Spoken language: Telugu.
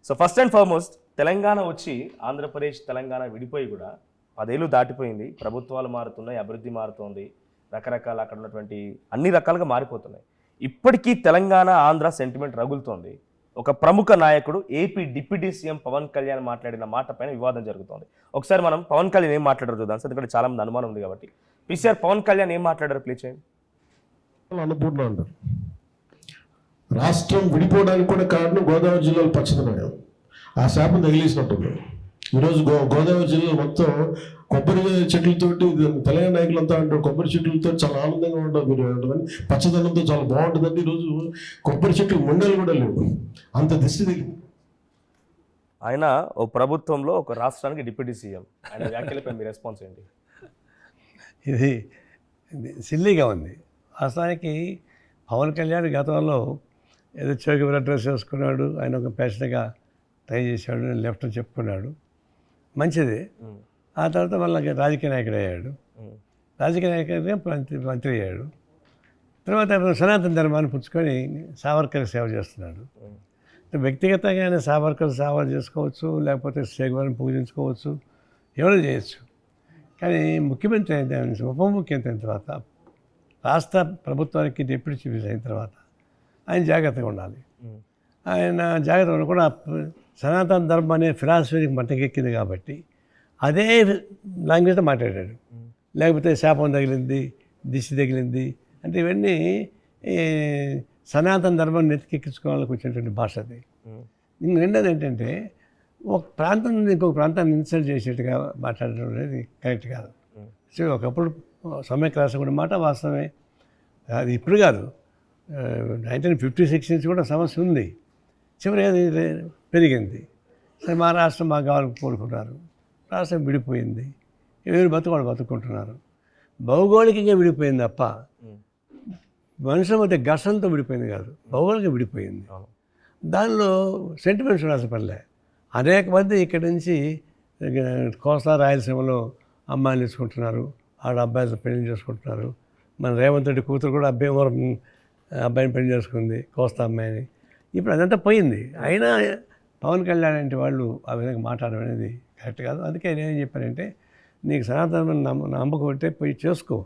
So first and foremost Telangana వచ్చి ఆంధ్రప్రదేశ్ తెలంగాణ విడిపోయి కూడా 10 ఏళ్ళు దాటిపోయింది. ప్రభుత్వాలు మారుతున్నాయి, అభివృద్ధి మారుతోంది, రకరకాల అక్కడ ఉన్నటువంటి అన్ని రకాలుగా మారిపోతున్నాయి. ఇప్పటికీ తెలంగాణ ఆంధ్ర సెంటిమెంట్ రగులుతోంది. ఒక ప్రముఖ నాయకుడు AP deputy CM Pawan Kalyan మాట్లాడిన మాట పైన వివాదం జరుగుతోంది. ఒకసారి మనం పవన్ కళ్యాణ్ ఏం మాట్లాడారు చూద్దాం సార్, ఎందుకంటే చాలా మంది అనుమానం ఉంది కాబట్టి. పీసీఆర్ పవన్ కళ్యాణ్ ఏం మాట్లాడారు ప్లే చేయండి. అనుకుంటున్నా అంటారు రాష్ట్రం విడిపోవడానికి కూడా కారణం గోదావరి జిల్లాలో పచ్చదనం. ఆ శాపం తగిలేసినట్టుంది. ఈరోజు గోదావరి జిల్లాలో మొత్తం కొబ్బరి చెట్లతోటి తెలంగాణ నాయకులంతా అంటారు కొబ్బరి చెట్లతో చాలా ఆనందంగా ఉంటుంది, మీరు ఉంటుందని పచ్చదనంతో చాలా బాగుంటుందండి. ఈరోజు కొబ్బరి చెట్లు ముండలు కూడా లేవు, అంత దిష్టి తగిలింది. ఆయన ఓ ప్రభుత్వంలో ఒక రాష్ట్రానికి డిప్యూటీ సీఎం, ఆయన వ్యాఖ్యలపై మీ రెస్పాన్స్ ఏంటి? ఇది సిల్లీగా ఉంది. వాస్తవానికి పవన్ కళ్యాణ్ గతంలో ఏదో చోకి డ్రెస్ వేసుకున్నాడు, ఆయన ఒక ప్యాషన్గా ట్రై చేశాడు, లెఫ్ట్ చెప్పుకున్నాడు, మంచిది. ఆ తర్వాత మళ్ళీ రాజకీయ నాయకుడు అయ్యాడు, రాజకీయ నాయకుడిగా మంత్రి అయ్యాడు. తర్వాత సనాతన ధర్మాన్ని పుచ్చుకొని సావర్కర్ సేవ చేస్తున్నాడు. వ్యక్తిగతంగా ఆయన సావర్కర్ సేవ చేసుకోవచ్చు, లేకపోతే శేఖర్ని పూజించుకోవచ్చు, ఎవరు చేయొచ్చు. కానీ ముఖ్యమంత్రి అయిన ఉప ముఖ్యమంత్రి అయిన తర్వాత, రాష్ట్ర ప్రభుత్వానికి డిప్యూటీ చీఫ్ అయిన తర్వాత ఆయన జాగ్రత్తగా ఉండాలి. ఆయన జాగ్రత్తగా ఉండకుండా సనాతన ధర్మం అనే ఫిలాసఫీకి మంటకెక్కింది కాబట్టి అదే లాంగ్వేజ్తో మాట్లాడాడు. లేకపోతే శాపం తగిలింది, దిష్టి తగిలింది అంటే ఇవన్నీ సనాతన ధర్మాన్ని నెత్తికెక్కించుకోవాలని వచ్చినటువంటి భాష అది. రెండోది ఏంటంటే ఒక ప్రాంతం నుండి ఇంకొక ప్రాంతాన్ని ఇన్సల్ట్ చేసేట్టుగా మాట్లాడడం అనేది కరెక్ట్ కాదు. సో ఒకప్పుడు సమైక్యరాష్ట్రం కూడా మాట వాస్తవమే, అది ఇప్పుడు కాదు, 1956 నుంచి కూడా సమస్య ఉంది. చివరి అది పెరిగింది. సరే మా రాష్ట్రం మాకు కావాలని కోరుకున్నారు, రాష్ట్రం విడిపోయింది, ఎవరు బతుకోడు బతుకుంటున్నారు. భౌగోళికంగా విడిపోయింది తప్ప మనుషుల మధ్య ఘర్షణతో విడిపోయింది కాదు, భౌగోళికంగా విడిపోయింది. దానిలో సెంటిమెంట్స్ ఉండాల్సిన పనిలే. అనేక మంది ఇక్కడి నుంచి కోస్తా రాయలసీమలో అమ్మాయిలు తీసుకుంటున్నారు, ఆడ అబ్బాయిలు పెళ్లి చేసుకుంటున్నారు. మన రేవంత్ రెడ్డి కూతురు కూడా అబ్బాయిని పెళ్లి చేసుకుంది, కోస్తా అమ్మాయిని. ఇప్పుడు అదంతా పోయింది. అయినా పవన్ కళ్యాణ్ అంటే వాళ్ళు ఆ విధంగా మాట్లాడడం అనేది కరెక్ట్ కాదు. అందుకే నేనేం చెప్పానంటే, నీకు సనాతనం నమ్మకం ఉంటే పోయి చేసుకో,